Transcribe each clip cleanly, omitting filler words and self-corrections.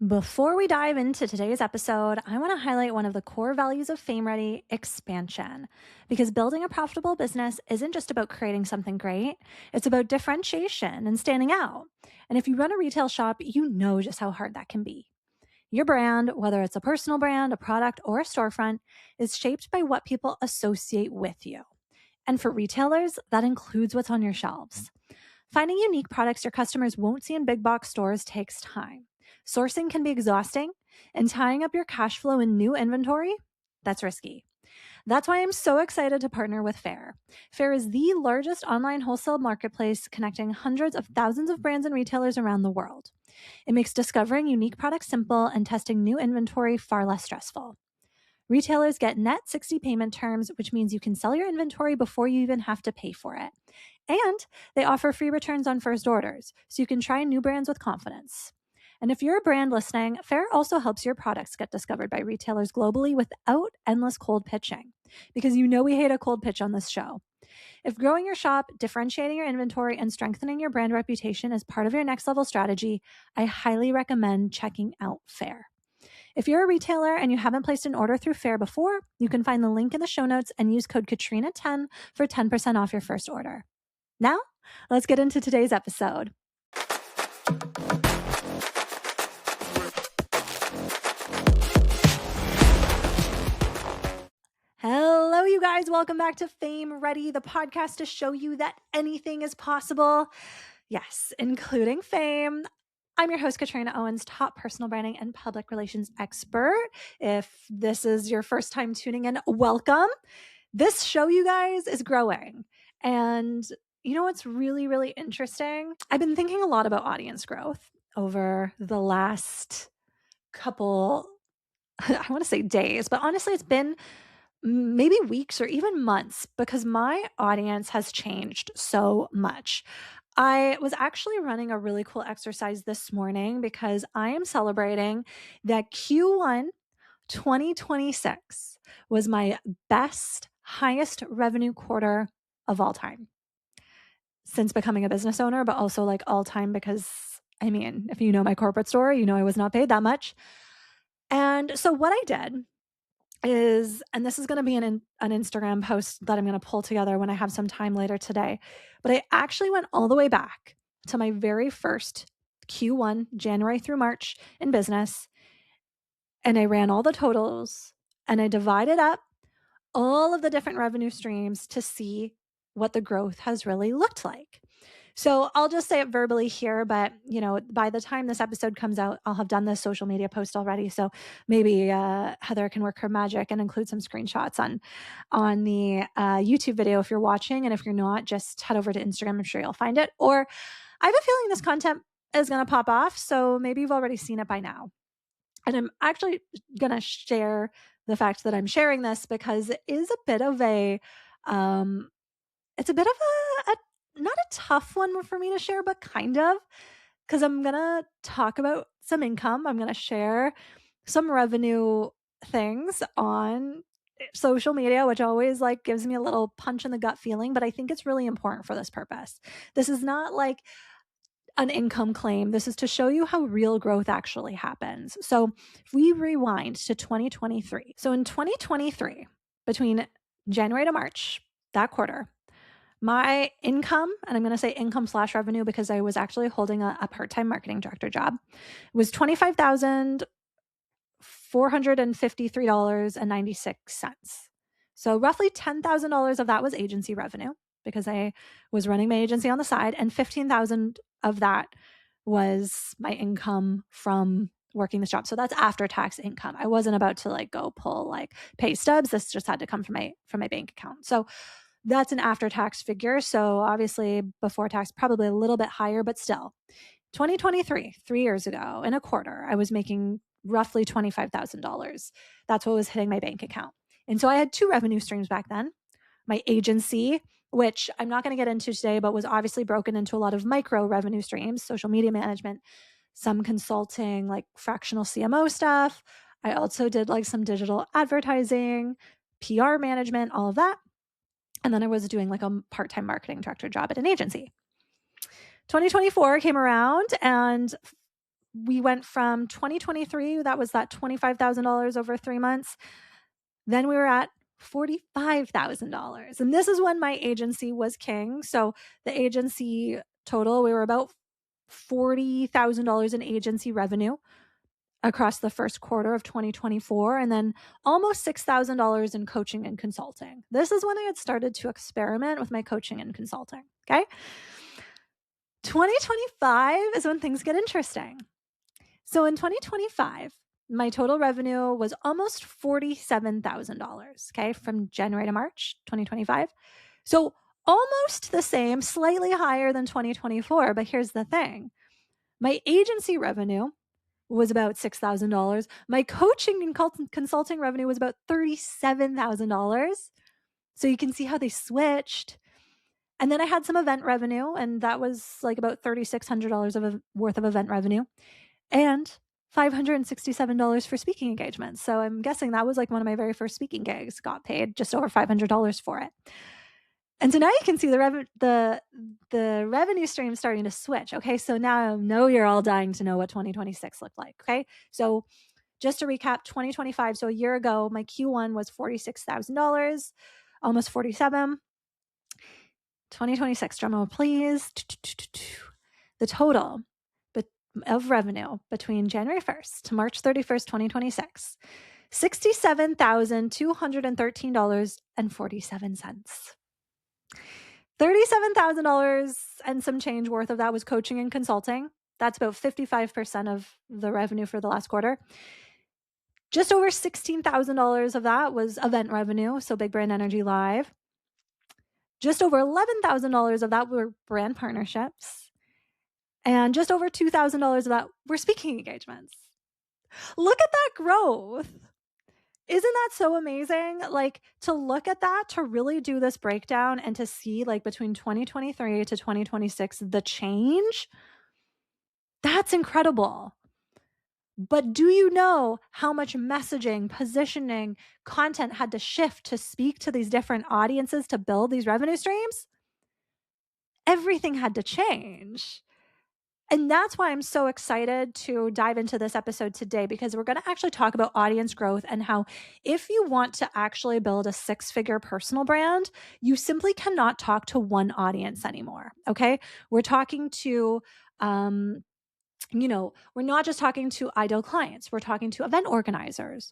Before we dive into today's episode, I want to highlight one of the core values of Fame Ready: expansion. Because building a profitable business isn't just about creating something great, it's about differentiation and standing out. And if you run a retail shop, you know just how hard that can be. Your brand, whether it's a personal brand, a product, or a storefront, is shaped by what people associate with you. And for retailers, that includes what's on your shelves. Finding unique products your customers won't see in big box stores takes time. Sourcing can be exhausting, and tying up your cash flow in new inventory, that's risky. That's why I'm so excited to partner with Fair. Fair is the largest online wholesale marketplace connecting hundreds of thousands of brands and retailers around the world. It makes discovering unique products simple and testing new inventory far less stressful. Retailers get net 60 payment terms, which means you can sell your inventory before you even have to pay for it. And they offer free returns on first orders, so you can try new brands with confidence. And if you're a brand listening, Fair also helps your products get discovered by retailers globally without endless cold pitching, because you know we hate a cold pitch on this show. If growing your shop, differentiating your inventory, and strengthening your brand reputation is part of your next level strategy, I highly recommend checking out Fair. If you're a retailer and you haven't placed an order through Fair before, you can find the link in the show notes and use code Katrina10 for 10% off your first order. Now, let's get into today's episode. Hello, you guys. Welcome back to Fame Ready, the podcast to show you that anything is possible. Yes, including fame. I'm your host, Katrina Owens, top personal branding and public relations expert. If this is your first time tuning in, welcome. This show, you guys, is growing. And you know what's really, really interesting? I've been thinking a lot about audience growth over the last couple, I want to say days, but honestly, it's been maybe weeks or even months because my audience has changed so much. I was actually running a really cool exercise this morning because I am celebrating that Q1 2026 was my best, highest revenue quarter of all time since becoming a business owner, but also like all time because, I mean, if you know my corporate story, you know I was not paid that much. And so what I did is, and this is going to be an Instagram post that I'm going to pull together when I have some time later today, but I actually went all the way back to my very first Q1, January through March in business, and I ran all the totals and I divided up all of the different revenue streams to see what the growth has really looked like. So I'll just say it verbally here, but by the time this episode comes out, I'll have done this social media post already. So maybe Heather can work her magic and include some screenshots on the YouTube video if you're watching. And if you're not, just head over to Instagram. I'm sure you'll find it. Or I have a feeling this content is going to pop off. So maybe you've already seen it by now. And I'm actually going to share the fact that I'm sharing this because it is a bit of it's a bit of a not a tough one for me to share, but kind of, because I'm going to talk about some income. I'm going to share some revenue things on social media, which always like gives me a little punch in the gut feeling, but I think it's really important for this purpose. This is not like an income claim. This is to show you how real growth actually happens. So if we rewind to 2023. So in 2023, between January to March, that quarter, my income, and I'm going to say income / revenue because I was actually holding a part-time marketing director job, was $25,453.96. So roughly $10,000 of that was agency revenue because I was running my agency on the side, and $15,000 of that was my income from working this job. So that's after tax income. I wasn't about to like go pull like pay stubs. This just had to come from my bank account. So that's an after-tax figure. So obviously before tax, probably a little bit higher, but still. 2023, 3 years ago, in a quarter, I was making roughly $25,000. That's what was hitting my bank account. And so I had two revenue streams back then. My agency, which I'm not going to get into today, but was obviously broken into a lot of micro revenue streams, social media management, some consulting, like fractional CMO stuff. I also did like some digital advertising, PR management, all of that. And then I was doing like a part-time marketing director job at an agency. 2024 came around and we went from 2023, that was that $25,000 over 3 months. Then we were at $45,000. And this is when my agency was king. So the agency total, we were about $40,000 in agency revenue across the first quarter of 2024, and then almost $6,000 in coaching and consulting. This is when I had started to experiment with my coaching and consulting. Okay. 2025 is when things get interesting. So in 2025, my total revenue was almost $47,000, okay, from January to March 2025. So almost the same, slightly higher than 2024. But here's the thing. My agency revenue was about $6,000. My coaching and consulting revenue was about $37,000. So you can see how they switched. And then I had some event revenue, and that was like about $3,600 worth of event revenue, and $567 for speaking engagements. So I'm guessing that was like one of my very first speaking gigs. Got paid just over $500 for it. And so now you can see the revenue stream starting to switch. Okay, so now I know you're all dying to know what 2026 looked like. Okay, so just to recap, 2025. So a year ago, my Q1 was $46,000, almost 47. 2026, drum roll, please. The total of revenue between January 1st to March 31st, 2026, $67,213.47. $37,000 and some change worth of that was coaching and consulting. That's about 55% of the revenue for the last quarter. Just over $16,000 of that was event revenue, so Big Brand Energy Live. Just over $11,000 of that were brand partnerships. And just over $2,000 of that were speaking engagements. Look at that growth. Isn't that so amazing? Like, to look at that, to really do this breakdown and to see like between 2023 to 2026, the change, that's incredible. But do you know how much messaging, positioning, content had to shift to speak to these different audiences to build these revenue streams? Everything had to change. And that's why I'm so excited to dive into this episode today, because we're going to actually talk about audience growth and how if you want to actually build a 6-figure personal brand, you simply cannot talk to one audience anymore. Okay. We're talking to, we're not just talking to ideal clients. We're talking to event organizers,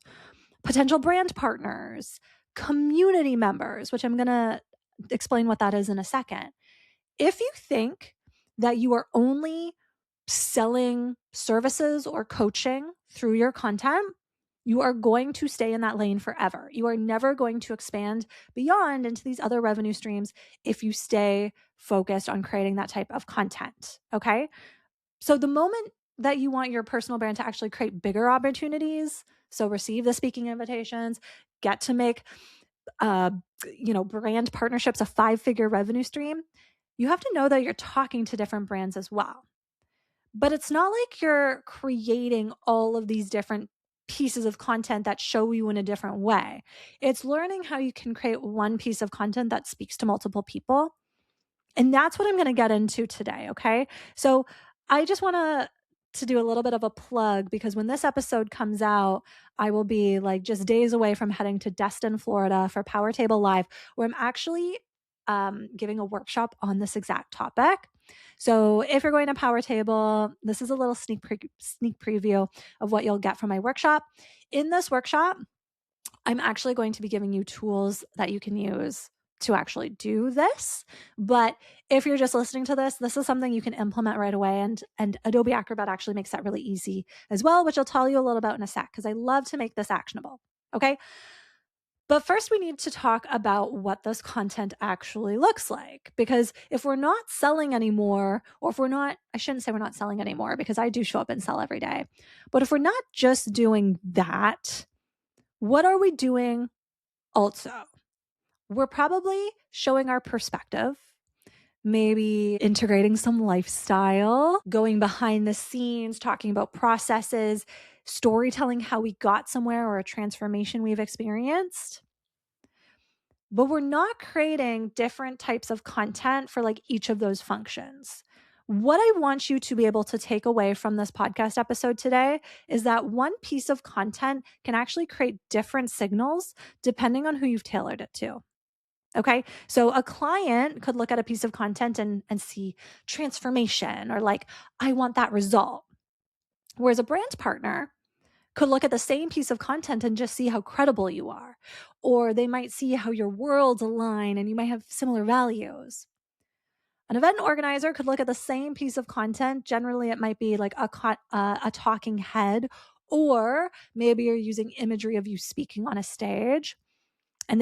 potential brand partners, community members, which I'm going to explain what that is in a second. If you think that you are only selling services or coaching through your content, you are going to stay in that lane forever. You are never going to expand beyond into these other revenue streams if you stay focused on creating that type of content. Okay. So the moment that you want your personal brand to actually create bigger opportunities, so receive the speaking invitations, get to make, brand partnerships a 5-figure revenue stream, you have to know that you're talking to different brands as well. But it's not like you're creating all of these different pieces of content that show you in a different way. It's learning how you can create one piece of content that speaks to multiple people. And that's what I'm going to get into today. Okay. So I just want to do a little bit of a plug, because when this episode comes out, I will be like just days away from heading to Destin, Florida for Power Table Live, where I'm actually giving a workshop on this exact topic. So if you're going to Power Table, this is a little sneak preview of what you'll get from my workshop. In this workshop, I'm actually going to be giving you tools that you can use to actually do this. But if you're just listening to this, this is something you can implement right away. And Adobe Acrobat actually makes that really easy as well, which I'll tell you a little about in a sec, because I love to make this actionable. Okay. But first, we need to talk about what this content actually looks like. Because if we're not selling anymore, or if I shouldn't say we're not selling anymore, because I do show up and sell every day. But if we're not just doing that, what are we doing also? We're probably showing our perspective, maybe integrating some lifestyle, going behind the scenes, talking about processes, storytelling how we got somewhere or a transformation we've experienced. But we're not creating different types of content for like each of those functions. What I want you to be able to take away from this podcast episode today is that one piece of content can actually create different signals depending on who you've tailored it to. Okay. So a client could look at a piece of content and see transformation or like, I want that result. Whereas a brand partner could look at the same piece of content and just see how credible you are. Or they might see how your worlds align and you might have similar values. An event organizer could look at the same piece of content. Generally, it might be like a talking head, or maybe you're using imagery of you speaking on a stage, and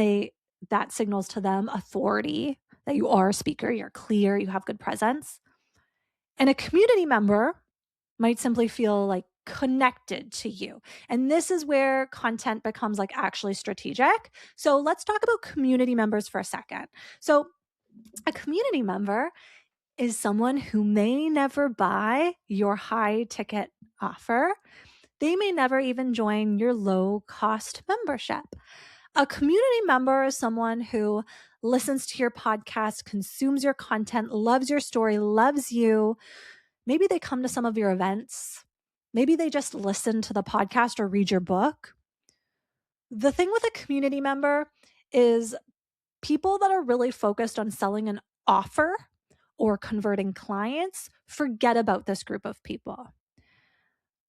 that signals to them authority, that you are a speaker, you're clear, you have good presence. And a community member might simply feel like connected to you. And this is where content becomes like actually strategic. So let's talk about community members for a second. So a community member is someone who may never buy your high ticket offer. They may never even join your low cost membership. A community member is someone who listens to your podcast, consumes your content, loves your story, loves you. Maybe they come to some of your events. Maybe they just listen to the podcast or read your book. The thing with a community member is people that are really focused on selling an offer or converting clients forget about this group of people.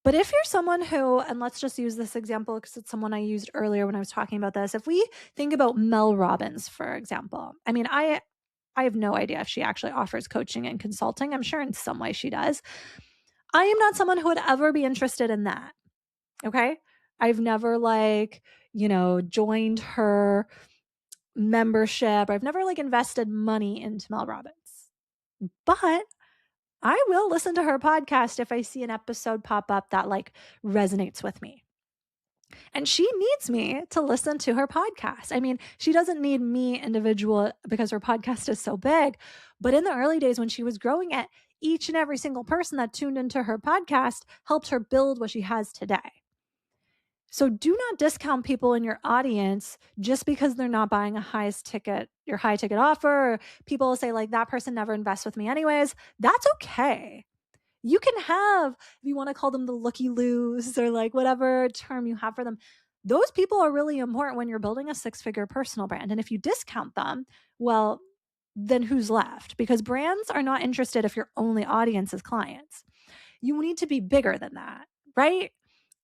But if you're someone who, and let's just use this example because it's someone I used earlier when I was talking about this. If we think about Mel Robbins, for example, I mean, I have no idea if she actually offers coaching and consulting. I'm sure in some way she does. I am not someone who would ever be interested in that. Okay. I've never joined her membership. I've never invested money into Mel Robbins. But I will listen to her podcast if I see an episode pop up that resonates with me. And she needs me to listen to her podcast. I mean, she doesn't need me individual because her podcast is so big. But in the early days when she was growing it, each and every single person that tuned into her podcast helped her build what she has today. So do not discount people in your audience just because they're not buying your high ticket offer. Or people will say that person never invests with me anyways. That's okay. You can have, if you want to call them the looky-loos or whatever term you have for them, those people are really important when you're building a 6-figure personal brand. And if you discount them, well, then who's left? Because brands are not interested if your only audience is clients. You need to be bigger than that, right?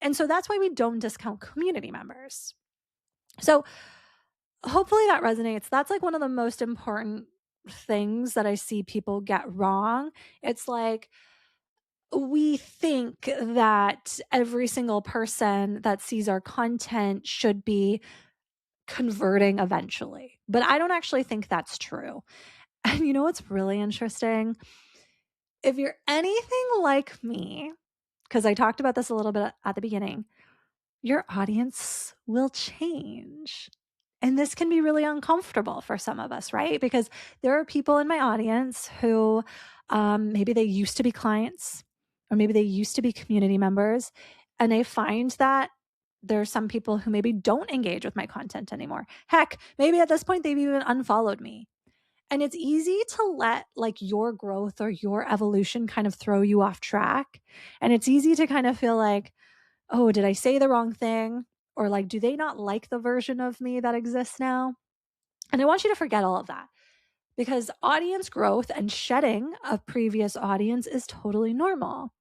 And so that's why we don't discount community members. So hopefully that resonates. That's one of the most important things that I see people get wrong. It's we think that every single person that sees our content should be converting eventually, but I don't actually think that's true. And you know what's really interesting? If you're anything like me, because I talked about this a little bit at the beginning, your audience will change. And this can be really uncomfortable for some of us, right? Because there are people in my audience who maybe they used to be clients or maybe they used to be community members, and they find that there are some people who maybe don't engage with my content anymore. Heck, maybe at this point they've even unfollowed me. And it's easy to let your growth or your evolution kind of throw you off track. And it's easy to kind of feel oh, did I say the wrong thing? Or do they not like the version of me that exists now? And I want you to forget all of that, because audience growth and shedding a previous audience is totally normal.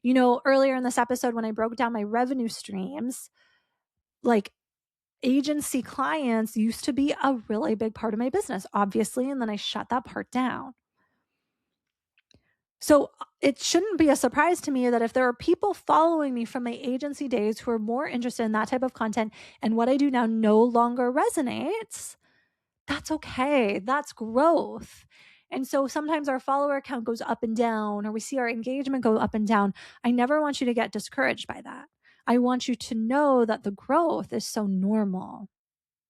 Earlier in this episode, when I broke down my revenue streams, agency clients used to be a really big part of my business, obviously, and then I shut that part down. So it shouldn't be a surprise to me that if there are people following me from my agency days who are more interested in that type of content and what I do now no longer resonates, that's okay. That's growth. And so sometimes our follower count goes up and down, or we see our engagement go up and down. I never want you to get discouraged by that. I want you to know that the growth is so normal.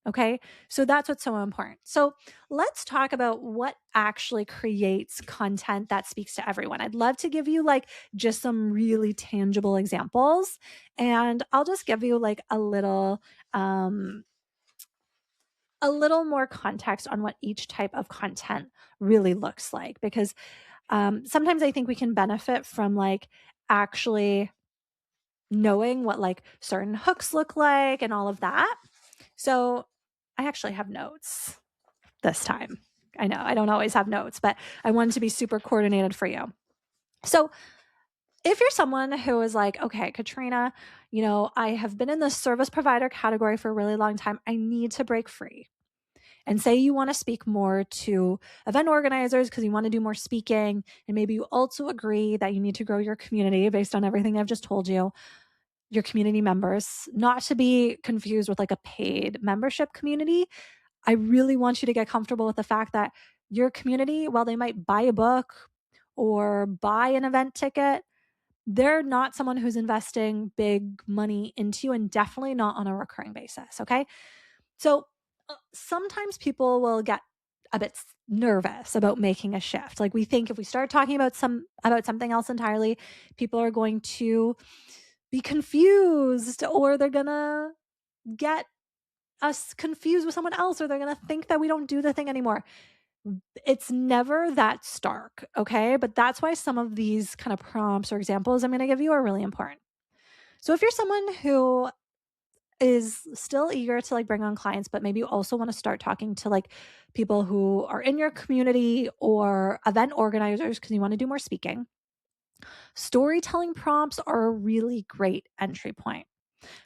Okay. So that's what's so important. So let's talk about what actually creates content that speaks to everyone. I'd love to give you just some really tangible examples, and I'll just give you a little more context on what each type of content really looks like, because Sometimes I think we can benefit from like actually knowing what like certain hooks look like and all of that. So I actually have notes this time. I know I don't always have notes, but I wanted to be super coordinated for you. So if you're someone who is like, okay, Katrina, I have been in the service provider category for a really long time. I need to break free. And say you want to speak more to event organizers because you want to do more speaking. And maybe you also agree that you need to grow your community based on everything I've just told you, your community members, not to be confused with like a paid membership community. I really want you to get comfortable with the fact that your community, while they might buy a book or buy an event ticket, they're not someone who's investing big money into you, and definitely not on a recurring basis. Okay. So sometimes people will get a bit nervous about making a shift. Like we think if we start talking about something else entirely, people are going to be confused, or they're going to get us confused with someone else, or they're going to think that we don't do the thing anymore. It's never that stark, okay? But that's why some of these kind of prompts or examples I'm going to give you are really important. So if you're someone who is still eager to like bring on clients, but maybe you also want to start talking to like people who are in your community or event organizers because you want to do more speaking, storytelling prompts are a really great entry point.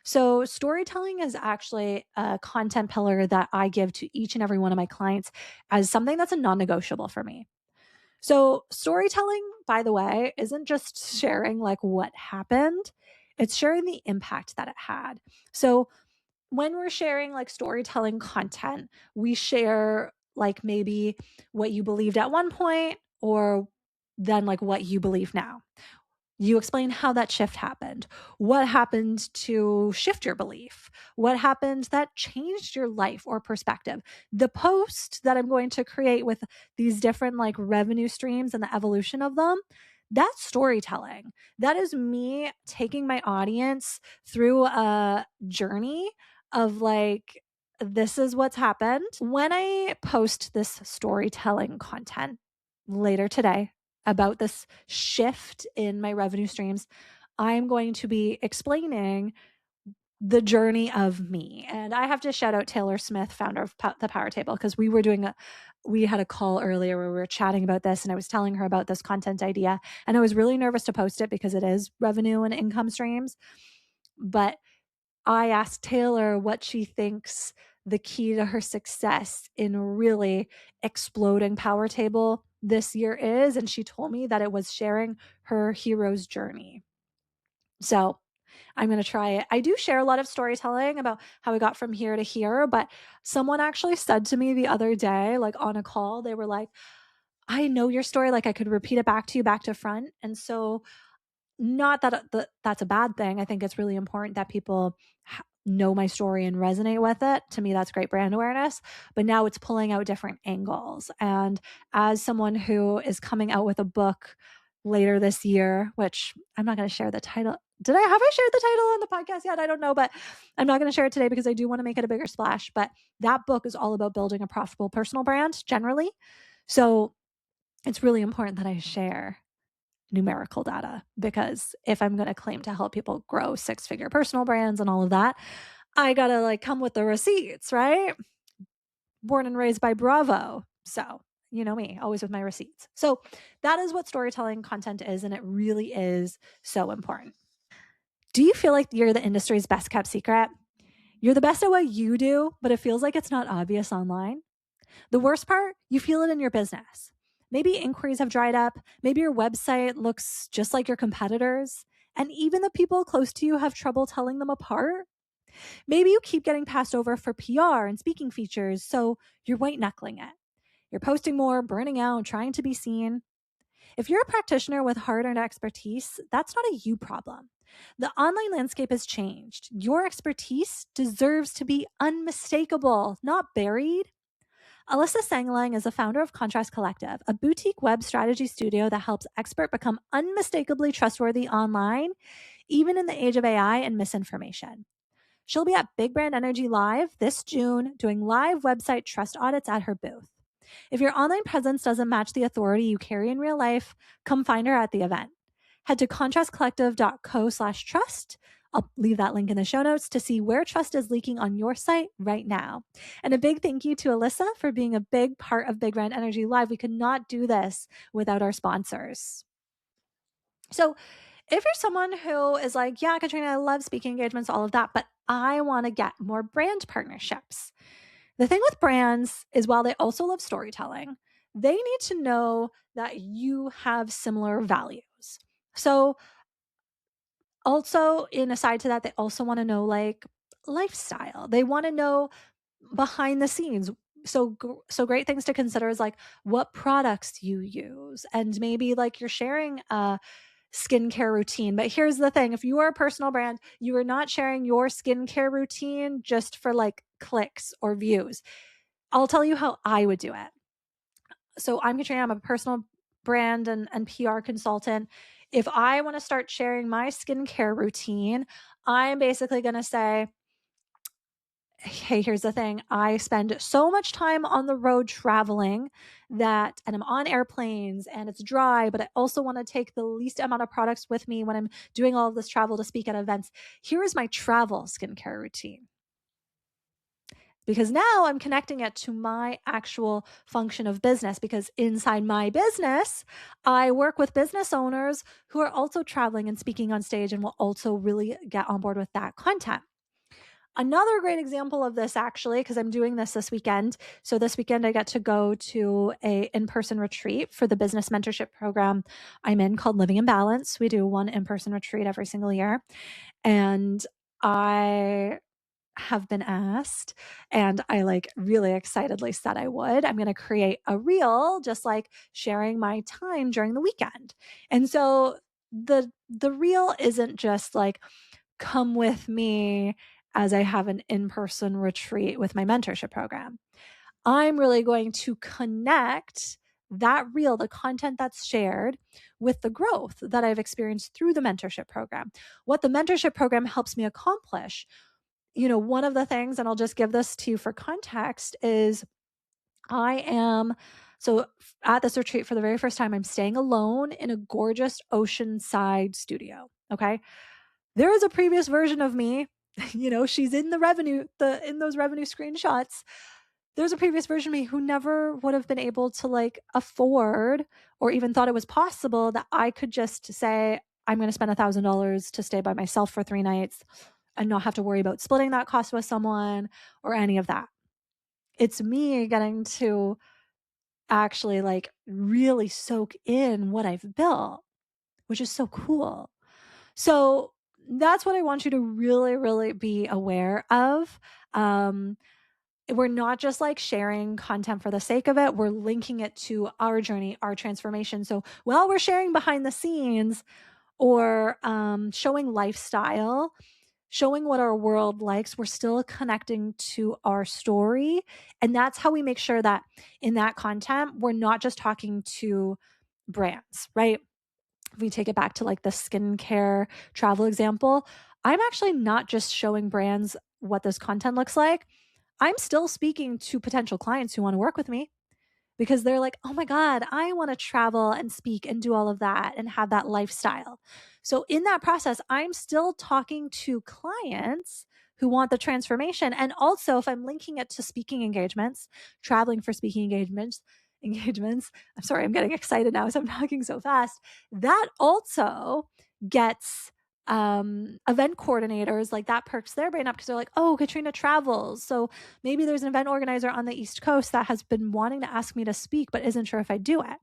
So, storytelling is actually a content pillar that I give to each and every one of my clients as something that's a non negotiable for me. So, storytelling, by the way, isn't just sharing like what happened, it's sharing the impact that it had. So, when we're sharing like storytelling content, we share like maybe what you believed at one point or then like what you believe now. You explain how that shift happened. What happened to shift your belief? What happened that changed your life or perspective? The post that I'm going to create with these different like revenue streams and the evolution of them, that's storytelling. That is me taking my audience through a journey of like, this is what's happened. When I post this storytelling content later today, about this shift in my revenue streams, I'm going to be explaining the journey of me. And I have to shout out Taylor Smith, founder of the Power Table, because we had a call earlier where we were chatting about this and I was telling her about this content idea. And I was really nervous to post it because it is revenue and income streams. But I asked Taylor what she thinks the key to her success in really exploding Power Table this year is. And she told me that it was sharing her hero's journey. So I'm going to try it. I do share a lot of storytelling about how we got from here to here, but someone actually said to me the other day, like on a call, they were like, I know your story. Like I could repeat it back to you, back to front. And so not that that's a bad thing. I think it's really important that people know my story and resonate with it. To me, that's great brand awareness. But now it's pulling out different angles. And as someone who is coming out with a book later this year, which I'm not going to share the title. Have I shared the title on the podcast yet? I don't know, but I'm not going to share it today because I do want to make it a bigger splash. But that book is all about building a profitable personal brand generally. So it's really important that I share numerical data, because if I'm going to claim to help people grow 6-figure personal brands and all of that, I got to like come with the receipts, right? Born and raised by Bravo. So, you know me, always with my receipts. So, that is what storytelling content is, and it really is so important. Do you feel like you're the industry's best kept secret? You're the best at what you do, but it feels like it's not obvious online? The worst part, you feel it in your business. Maybe inquiries have dried up. Maybe your website looks just like your competitors. And even the people close to you have trouble telling them apart. Maybe you keep getting passed over for PR and speaking features, so you're white knuckling it. You're posting more, burning out, trying to be seen. If you're a practitioner with hard earned expertise, that's not a you problem. The online landscape has changed. Your expertise deserves to be unmistakable, not buried. Alyssa Sanglang is the founder of Contrast Collective, a boutique web strategy studio that helps experts become unmistakably trustworthy online, even in the age of AI and misinformation. She'll be at Big Brand Energy Live this June doing live website trust audits at her booth. If your online presence doesn't match the authority you carry in real life, come find her at the event. Head to contrastcollective.co/trust. I'll leave that link in the show notes to see where trust is leaking on your site right now. And a big thank you to Alyssa for being a big part of Big Brand Energy Live. We could not do this without our sponsors. So if you're someone who is like, yeah, Katrina, I love speaking engagements, all of that, but I want to get more brand partnerships. The thing with brands is while they also love storytelling, they need to know that you have similar values. So also in aside to that, they also want to know like lifestyle. They want to know behind the scenes. So great things to consider is like what products you use, and maybe like you're sharing a skincare routine. But here's the thing, if you are a personal brand, you are not sharing your skincare routine just for like clicks or views. I'll tell you how I would do it. So I'm Katrina, I'm a personal brand and PR consultant. If I want to start sharing my skincare routine, I'm basically going to say, hey, here's the thing. I spend so much time on the road traveling and I'm on airplanes and it's dry, but I also want to take the least amount of products with me when I'm doing all of this travel to speak at events. Here is my travel skincare routine. Because now I'm connecting it to my actual function of business, because inside my business, I work with business owners who are also traveling and speaking on stage and will also really get on board with that content. Another great example of this, actually, because I'm doing this weekend. So this weekend, I get to go to a in-person retreat for the business mentorship program I'm in called Living in Balance. We do one in-person retreat every single year. And I have been asked, and I like really excitedly said I would. I'm going to create a reel just like sharing my time during the weekend. And so the reel isn't just like come with me as I have an in-person retreat with my mentorship program. I'm really going to connect that reel, the content that's shared, with the growth that I've experienced through the mentorship program, what the mentorship program helps me accomplish. You know, one of the things, and I'll just give this to you for context, is so at this retreat for the very first time, I'm staying alone in a gorgeous oceanside studio. Okay. There is a previous version of me, she's in in those revenue screenshots. There's a previous version of me who never would have been able to like afford or even thought it was possible that I could just say, I'm going to spend $1,000 to stay by myself for 3 nights and not have to worry about splitting that cost with someone or any of that. It's me getting to actually like really soak in what I've built, which is so cool. So that's what I want you to really, really be aware of. We're not just like sharing content for the sake of it. We're linking it to our journey, our transformation. So while we're sharing behind the scenes or showing lifestyle, showing what our world likes, we're still connecting to our story. And that's how we make sure that in that content, we're not just talking to brands, right? If we take it back to like the skincare travel example, I'm actually not just showing brands what this content looks like. I'm still speaking to potential clients who want to work with me, because they're like, oh my God, I want to travel and speak and do all of that and have that lifestyle. So in that process, I'm still talking to clients who want the transformation. And also, if I'm linking it to speaking engagements, traveling for speaking engagements, I'm sorry, I'm getting excited now as I'm talking so fast. That also gets event coordinators, like that perks their brain up, because they're like, oh, Katrina travels. So maybe there's an event organizer on the East Coast that has been wanting to ask me to speak, but isn't sure if I do it.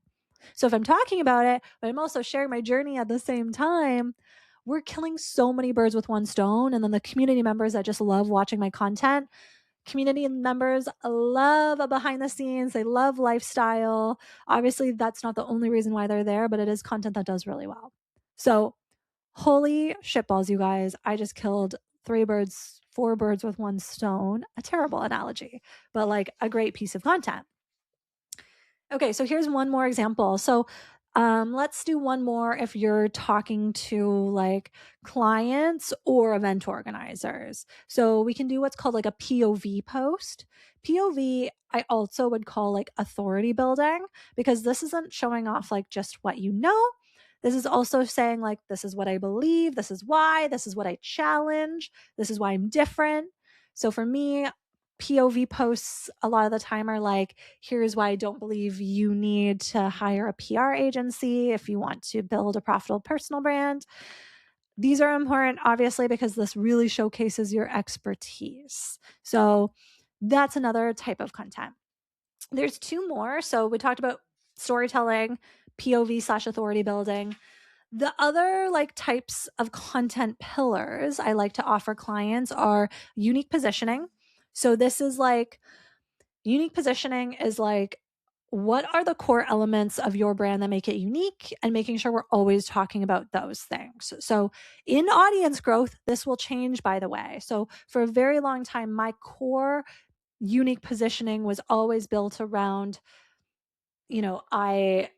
So if I'm talking about it, but I'm also sharing my journey at the same time, we're killing so many birds with one stone. And then the community members that just love watching my content, community members love behind the scenes. They love lifestyle. Obviously, that's not the only reason why they're there, but it is content that does really well. So holy shitballs, you guys. I just killed 4 birds with one stone. A terrible analogy, but like a great piece of content. Okay, so here's one more example. So Let's do one more if you're talking to like clients or event organizers. So we can do what's called like a POV post. POV, I also would call like authority building, because this isn't showing off like just what you know. This is also saying like, this is what I believe, this is why, this is what I challenge, this is why I'm different. So for me, POV posts a lot of the time are like, here's why I don't believe you need to hire a PR agency if you want to build a profitable personal brand. These are important, obviously, because this really showcases your expertise. So that's another type of content. There's two more. So we talked about storytelling, POV/authority building. The other like types of content pillars I like to offer clients are unique positioning. So this is like, unique positioning is like, what are the core elements of your brand that make it unique, and making sure we're always talking about those things. So in audience growth, this will change, by the way. So for a very long time, my core unique positioning was always built around, I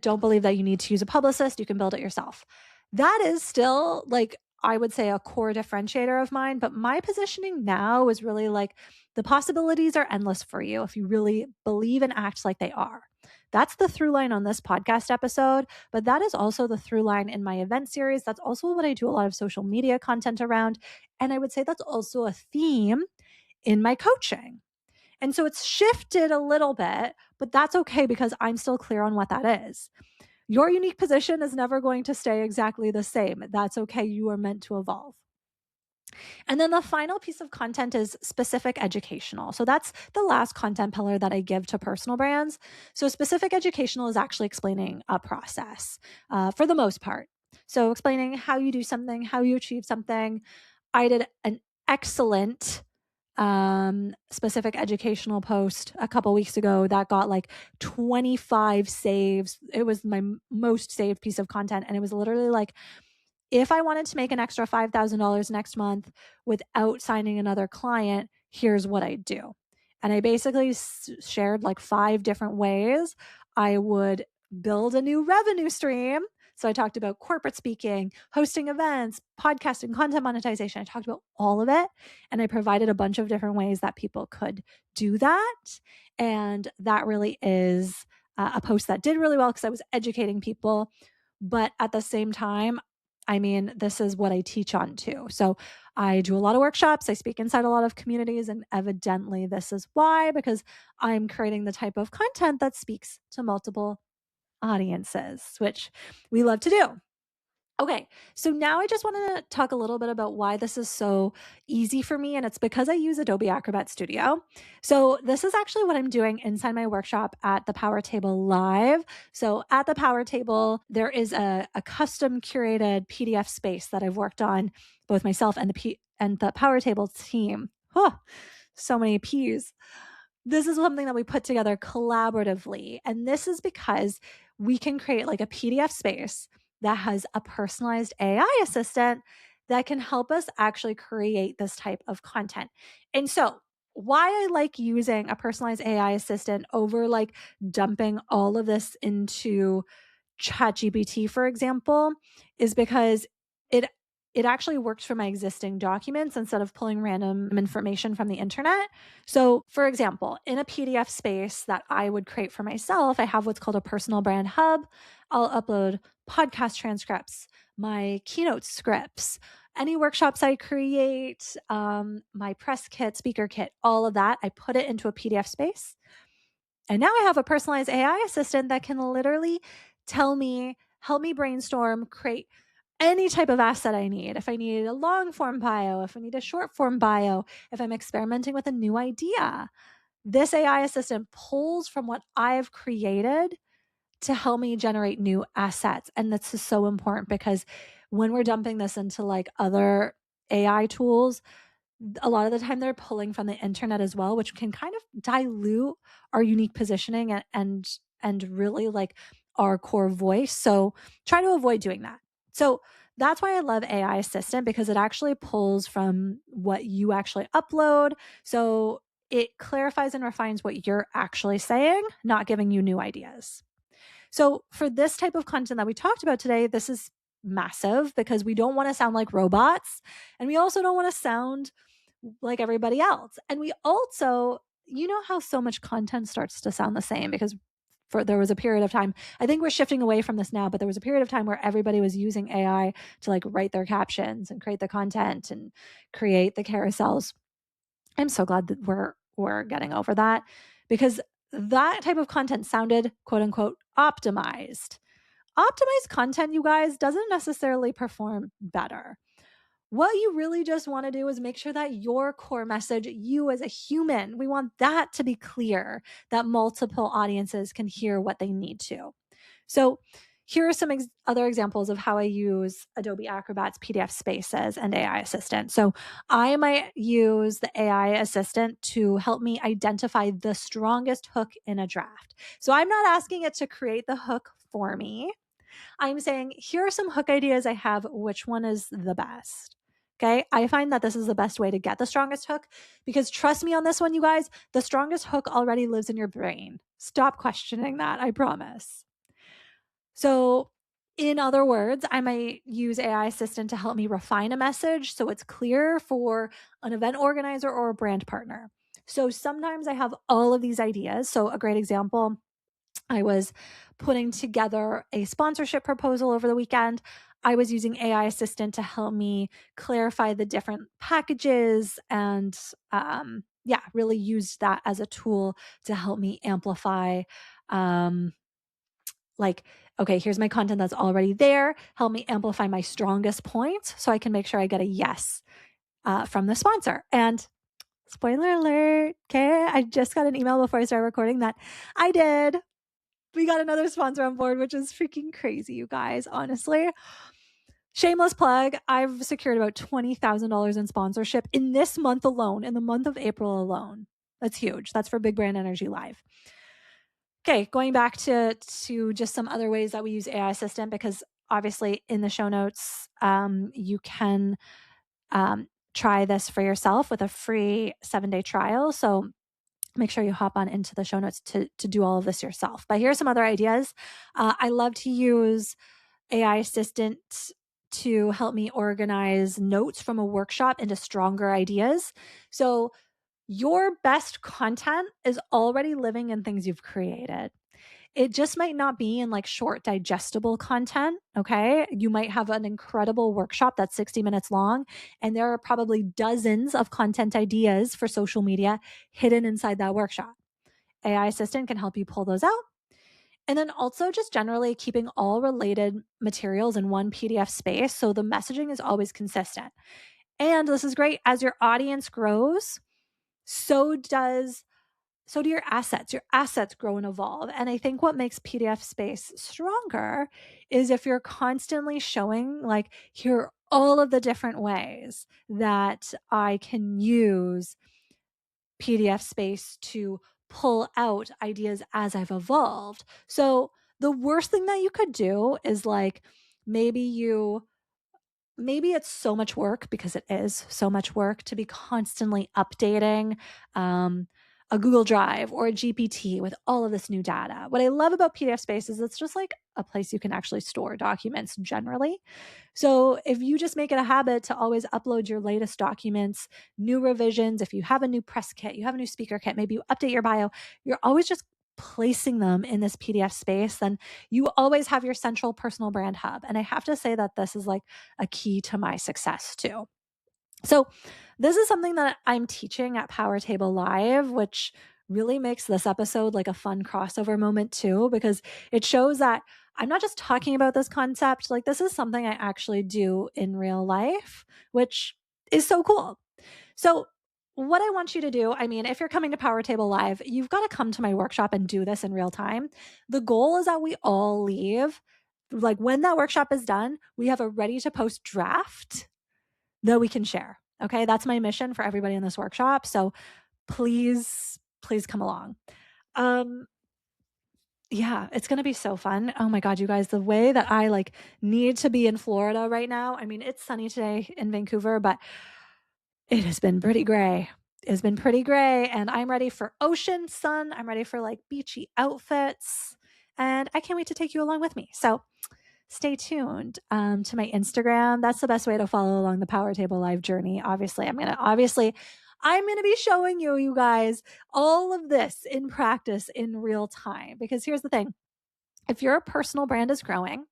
don't believe that you need to use a publicist. You can build it yourself. That is still like, I would say, a core differentiator of mine. But my positioning now is really like, the possibilities are endless for you if you really believe and act like they are. That's the through line on this podcast episode, but that is also the through line in my event series. That's also what I do a lot of social media content around. And I would say that's also a theme in my coaching. And so it's shifted a little bit, but that's okay because I'm still clear on what that is. Your unique position is never going to stay exactly the same. That's okay. You are meant to evolve. And then the final piece of content is specific educational. So that's the last content pillar that I give to personal brands. So specific educational is actually explaining a process for the most part. So explaining how you do something, how you achieve something. I did an excellent specific educational post a couple weeks ago that got like 25 saves. It was my most saved piece of content. And it was literally like, if I wanted to make an extra $5,000 next month without signing another client, here's what I do. And I basically shared like 5 different ways I would build a new revenue stream. So I talked about corporate speaking, hosting events, podcasting, content monetization. I talked about all of it. And I provided a bunch of different ways that people could do that. And that really is a post that did really well because I was educating people. But at the same time, I mean, this is what I teach on too. So I do a lot of workshops. I speak inside a lot of communities, and evidently this is why, because I'm creating the type of content that speaks to multiple audiences, which we love to do. Okay, so now I just want to talk a little bit about why this is so easy for me, and it's because I use Adobe Acrobat Studio. So this is actually what I'm doing inside my workshop at the Power Table Live. So at the Power Table, there is a custom curated PDF space that I've worked on, both myself and the Power Table team. Oh, so many P's. This is something that we put together collaboratively, and this is because we can create like a PDF space that has a personalized AI assistant that can help us actually create this type of content. And so, why I like using a personalized AI assistant over like dumping all of this into ChatGPT, for example, is because it it actually works for my existing documents instead of pulling random information from the internet. So, for example, in a PDF space that I would create for myself, I have what's called a personal brand hub. I'll upload podcast transcripts, my keynote scripts, any workshops I create, my press kit, speaker kit, all of that. I put it into a PDF space. And now I have a personalized AI assistant that can literally tell me, help me brainstorm, create any type of asset I need. If I need a long form bio, if I need a short form bio, if I'm experimenting with a new idea, this AI assistant pulls from what I've created to help me generate new assets. And this is so important because when we're dumping this into like other AI tools, a lot of the time they're pulling from the internet as well, which can kind of dilute our unique positioning and really like our core voice. So try to avoid doing that. So that's why I love AI Assistant, because it actually pulls from what you actually upload. So it clarifies and refines what you're actually saying, not giving you new ideas. So for this type of content that we talked about today, this is massive because we don't want to sound like robots, and we also don't want to sound like everybody else. And we also, you know how so much content starts to sound the same because there was a period of time, I think we're shifting away from this now, but there was a period of time where everybody was using AI to like write their captions and create the content and create the carousels. I'm so glad that we're getting over that, because that type of content sounded quote unquote optimized. Optimized content, you guys, doesn't necessarily perform better. What you really just want to do is make sure that your core message, you as a human, we want that to be clear, that multiple audiences can hear what they need to. So here are some other examples of how I use Adobe Acrobat's PDF Spaces and AI Assistant. So I might use the AI Assistant to help me identify the strongest hook in a draft. So I'm not asking it to create the hook for me. I'm saying, here are some hook ideas I have. Which one is the best? Okay. I find that this is the best way to get the strongest hook, because trust me on this one, you guys, the strongest hook already lives in your brain. Stop questioning that. I promise. So, in other words, I might use AI Assistant to help me refine a message so it's clear for an event organizer or a brand partner. So sometimes I have all of these ideas. So, a great example, I was putting together a sponsorship proposal over the weekend. I was using AI Assistant to help me clarify the different packages and, really used that as a tool to help me amplify. Like, okay, here's my content that's already there. Help me amplify my strongest points so I can make sure I get a yes from the sponsor. And spoiler alert, okay, I just got an email before I started recording that I did. We got another sponsor on board, which is freaking crazy, you guys, honestly. Shameless plug, I've secured about $20,000 in sponsorship in this month alone, in the month of April alone. That's huge. That's for Big Brand Energy Live. Okay, going back to just some other ways that we use AI Assistant, because obviously in the show notes, you can try this for yourself with a free 7-day trial. So make sure you hop on into the show notes to do all of this yourself. But here are some other ideas. I love to use AI Assistant to help me organize notes from a workshop into stronger ideas. So your best content is already living in things you've created. It just might not be in like short, digestible content. Okay. You might have an incredible workshop that's 60 minutes long, and there are probably dozens of content ideas for social media hidden inside that workshop. AI Assistant can help you pull those out. And then also just generally keeping all related materials in one PDF space so the messaging is always consistent. And this is great, as your audience grows, so do your assets. Your assets grow and evolve. And I think what makes PDF space stronger is if you're constantly showing, like, here are all of the different ways that I can use PDF space to pull out ideas as I've evolved. So the worst thing that you could do is like, maybe it's so much work, because it is so much work to be constantly updating a Google Drive or a GPT with all of this new data. What I love about PDF Space is it's just like a place you can actually store documents generally. So if you just make it a habit to always upload your latest documents, new revisions, if you have a new press kit, you have a new speaker kit, maybe you update your bio, you're always just placing them in this PDF space, then you always have your central personal brand hub. And I have to say that this is like a key to my success too. So this is something that I'm teaching at Power Table Live, which really makes this episode like a fun crossover moment too, because it shows that I'm not just talking about this concept, like this is something I actually do in real life, which is so cool. So what I want you to do, I mean, if you're coming to Power Table Live, you've got to come to my workshop and do this in real time. The goal is that we all leave, like when that workshop is done, we have a ready to post draft that we can share. Okay. That's my mission for everybody in this workshop. So please, please come along. Yeah, it's going to be so fun. Oh my God, you guys, the way that I like need to be in Florida right now. I mean, it's sunny today in Vancouver, but it has been pretty gray. It's been pretty gray, and I'm ready for ocean sun. I'm ready for like beachy outfits. And I can't wait to take you along with me. So stay tuned to my Instagram. That's the best way to follow along the Power Table Live journey. Obviously, I'm going to be showing you guys all of this in practice in real time. Because here's the thing. If your personal brand is growing,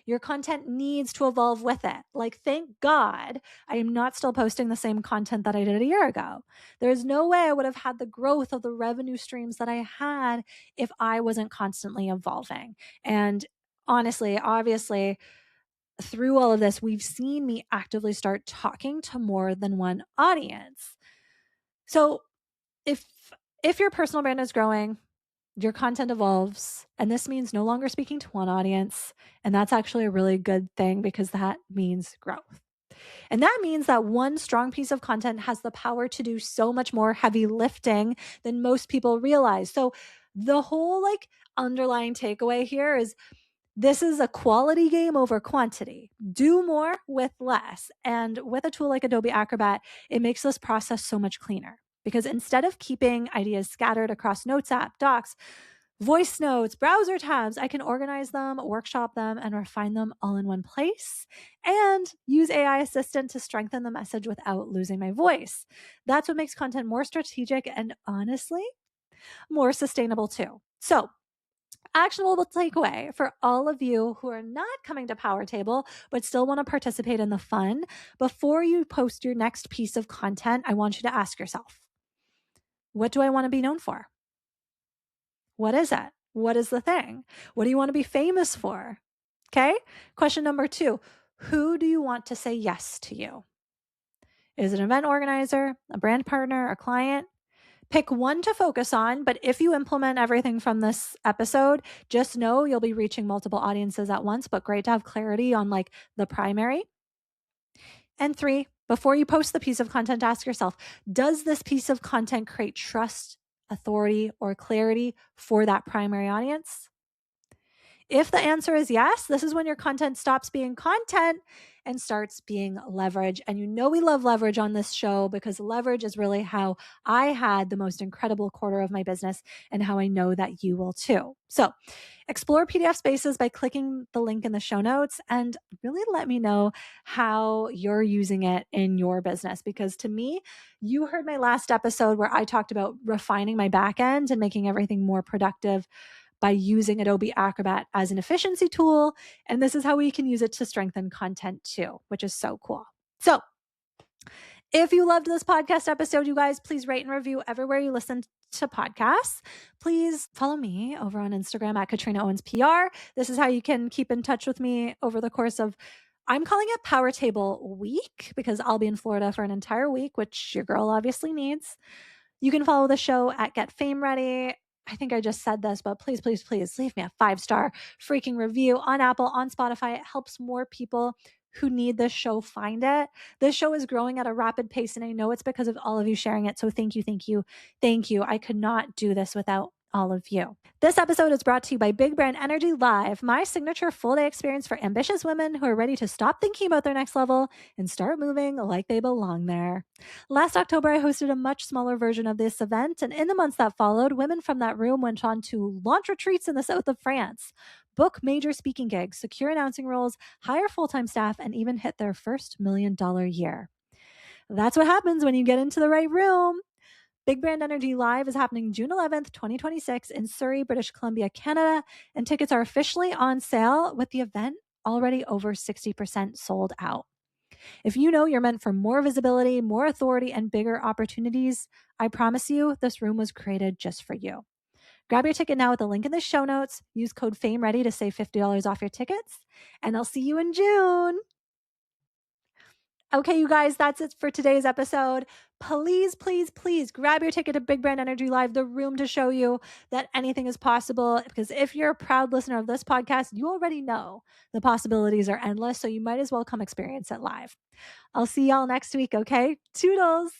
your content needs to evolve with it. Like, thank God I am not still posting the same content that I did a year ago. There's no way I would have had the growth of the revenue streams that I had if I wasn't constantly evolving. And honestly, obviously, through all of this, we've seen me actively start talking to more than one audience. So if your personal brand is growing, your content evolves, and this means no longer speaking to one audience. And that's actually a really good thing because that means growth. And that means that one strong piece of content has the power to do so much more heavy lifting than most people realize. So the whole underlying takeaway here is this is a quality game over quantity. Do more with less. And with a tool like Adobe Acrobat, it makes this process so much cleaner. Because instead of keeping ideas scattered across Notes app, Docs, voice notes, browser tabs, I can organize them, workshop them, and refine them all in one place, and use AI Assistant to strengthen the message without losing my voice. That's what makes content more strategic and honestly, more sustainable too. So, actionable takeaway for all of you who are not coming to Power Table but still want to participate in the fun. Before you post your next piece of content, I want you to ask yourself, what do I want to be known for? What is it? What is the thing? What do you want to be famous for? Okay. Question number 2, who do you want to say yes to you? Is it an event organizer, a brand partner, a client? Pick one to focus on, but if you implement everything from this episode, just know you'll be reaching multiple audiences at once, but great to have clarity on the primary. And 3, before you post the piece of content, ask yourself, does this piece of content create trust, authority, or clarity for that primary audience? If the answer is yes, this is when your content stops being content and starts being leverage. And you know we love leverage on this show because leverage is really how I had the most incredible quarter of my business and how I know that you will too. So explore PDF Spaces by clicking the link in the show notes and really let me know how you're using it in your business. Because to me, you heard my last episode where I talked about refining my back end and making everything more productive by using Adobe Acrobat as an efficiency tool. And this is how we can use it to strengthen content too, which is so cool. So if you loved this podcast episode, you guys, please rate and review everywhere you listen to podcasts. Please follow me over on Instagram at Katrina Owens PR. This is how you can keep in touch with me over the course of, I'm calling it Power Table Week because I'll be in Florida for an entire week, which your girl obviously needs. You can follow the show at Get Fame Ready. I think I just said this, but please, please, please leave me a 5-star freaking review on Apple, on Spotify. It helps more people who need this show find it. This show is growing at a rapid pace, and I know it's because of all of you sharing it. So thank you, thank you, thank you. I could not do this without all of you. This episode is brought to you by Big Brand Energy Live, my signature full-day experience for ambitious women who are ready to stop thinking about their next level and start moving like they belong there. Last October, I hosted a much smaller version of this event, and in the months that followed, women from that room went on to launch retreats in the south of France, book major speaking gigs, secure announcing roles, hire full-time staff, and even hit their first $1 million year. That's what happens when you get into the right room. Big Brand Energy Live is happening June 11th, 2026 in Surrey, British Columbia, Canada, and tickets are officially on sale with the event already over 60% sold out. If you know you're meant for more visibility, more authority, and bigger opportunities, I promise you this room was created just for you. Grab your ticket now with the link in the show notes. Use code FAMEREADY to save $50 off your tickets, and I'll see you in June. Okay, you guys, that's it for today's episode. Please, please, please grab your ticket to Big Brand Energy Live, the room to show you that anything is possible. Because if you're a proud listener of this podcast, you already know the possibilities are endless. So you might as well come experience it live. I'll see y'all next week, okay? Toodles.